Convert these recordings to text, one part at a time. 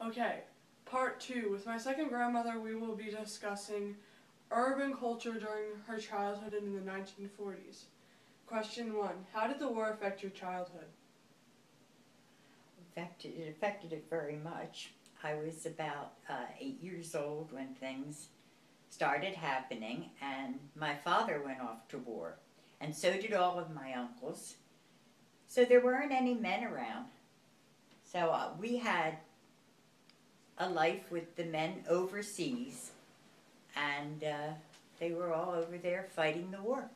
Okay, part two. With my second grandmother, we will be discussing urban culture during her childhood in the 1940s. Question one, how did the war affect your childhood? It affected it very much. I was about 8 years old when things started happening, and my father went off to war, and so did all of my uncles. So there weren't any men around. So we had a life with the men overseas, and they were all over there fighting the war,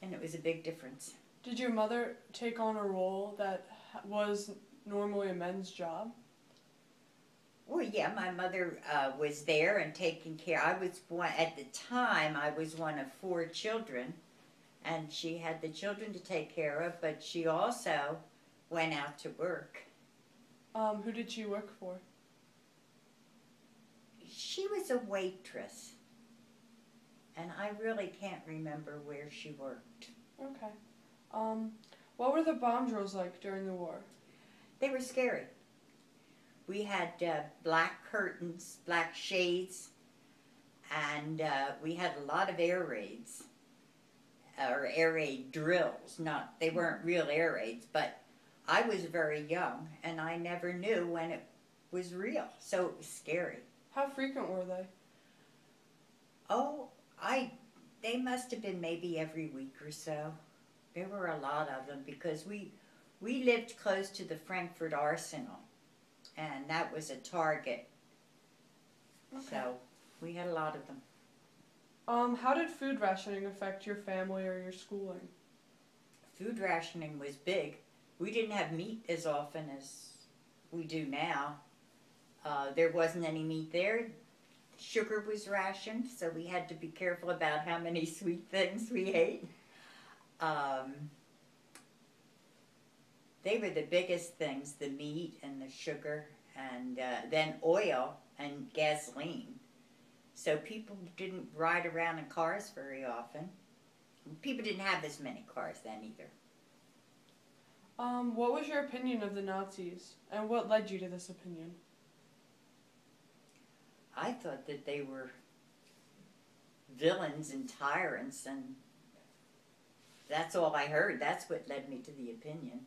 and it was a big difference. Did your mother take on a role that was normally a men's job? Well, yeah, my mother was there and taking care. I was one at the time. I was one of 4 children, and she had the children to take care of. But she also went out to work. Who did she work for? She was a waitress, and I really can't remember where she worked. Okay. What were the bomb drills like during the war? They were scary. We had black curtains, black shades, and we had a lot of air raids, or air raid drills. They weren't real air raids, but I was very young, and I never knew when it was real, so it was scary. How frequent were they? Oh, they must have been maybe every week or so. There were a lot of them because we lived close to the Frankfurt Arsenal, and that was a target. Okay. So we had a lot of them. How did food rationing affect your family or your schooling? Food rationing was big. We didn't have meat as often as we do now. There wasn't any meat there. Sugar was rationed, so we had to be careful about how many sweet things we ate. They were the biggest things, the meat and the sugar, and then oil and gasoline. So people didn't ride around in cars very often. People didn't have as many cars then either. What was your opinion of the Nazis, and what led you to this opinion? I thought that they were villains and tyrants, and that's all I heard. That's what led me to the opinion.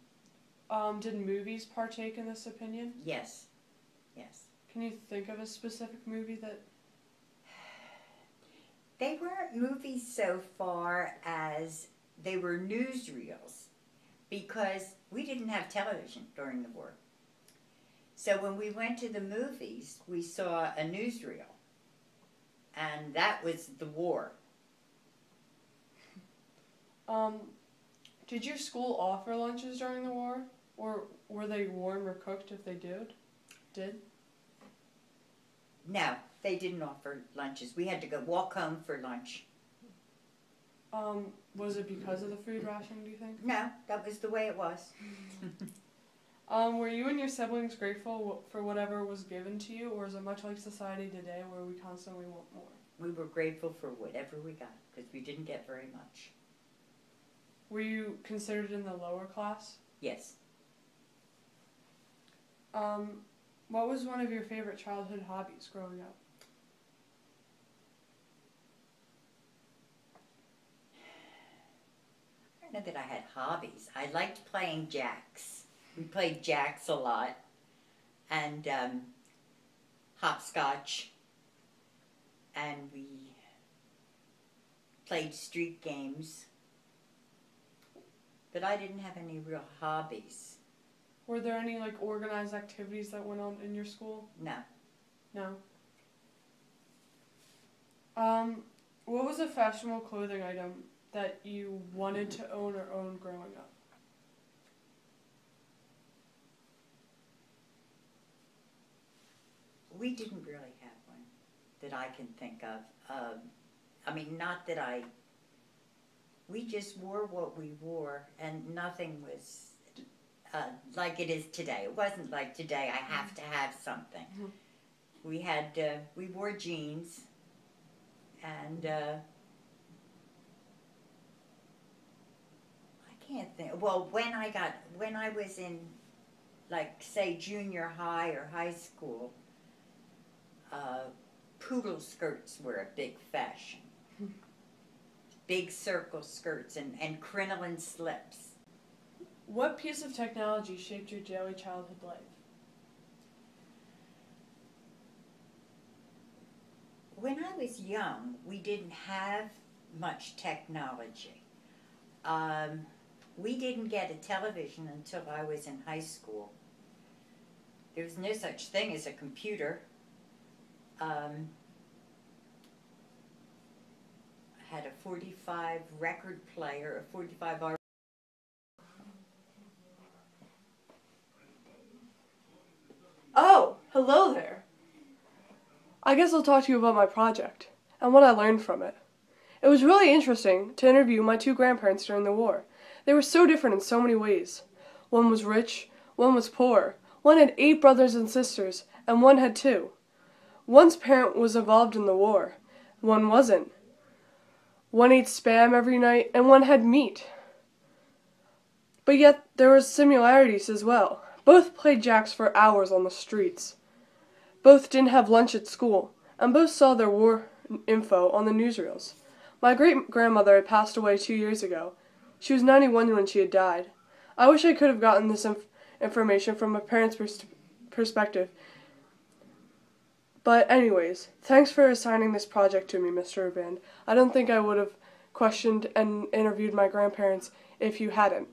Did movies partake in this opinion? Yes. Yes. Can you think of a specific movie that... They weren't movies so far as they were newsreels, because we didn't have television during the war. So when we went to the movies, we saw a newsreel, and that was the war. Did your school offer lunches during the war? Or were they warm or cooked if they did? No, they didn't offer lunches. We had to go walk home for lunch. Was it because of the food ration, do you think? No, that was the way it was. Were you and your siblings grateful for whatever was given to you, or is it much like society today where we constantly want more? We were grateful for whatever we got, because we didn't get very much. Were you considered in the lower class? Yes. What was one of your favorite childhood hobbies growing up? I don't know that I had hobbies. I liked playing jacks. We played jacks a lot, and hopscotch, and we played street games, but I didn't have any real hobbies. Were there any organized activities that went on in your school? No. No. What was a fashionable clothing item that you wanted to own or own growing up? We didn't really have one that I can think of. I mean, not that we just wore what we wore, and nothing was like it is today. It wasn't like today, I have to have something. Mm-hmm. We wore jeans, and I can't think. Well, when I was in like say junior high or high school, poodle skirts were a big fashion. Big circle skirts and crinoline slips. What piece of technology shaped your daily childhood life? When I was young, we didn't have much technology. We didn't get a television until I was in high school. There was no such thing as a computer. I had a 45 record player, a 45 R. Oh, hello there. I guess I'll talk to you about my project and what I learned from it. It was really interesting to interview my two grandparents during the war. They were so different in so many ways. One was rich, one was poor. One had 8 brothers and sisters, and one had 2. One's parent was involved in the war. One wasn't. One ate Spam every night, and one had meat. But yet there were similarities as well. Both played jacks for hours on the streets. Both didn't have lunch at school, and both saw their war info on the newsreels. My great-grandmother had passed away 2 years ago. She was 91 when she had died. I wish I could have gotten this information from a parent's perspective. But anyways, thanks for assigning this project to me, Mr. Urband. I don't think I would have questioned and interviewed my grandparents if you hadn't.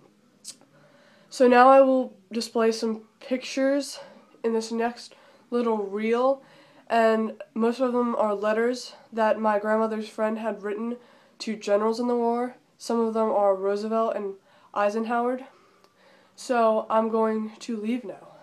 So now I will display some pictures in this next little reel, and most of them are letters that my grandmother's friend had written to generals in the war. Some of them are Roosevelt and Eisenhower. So I'm going to leave now.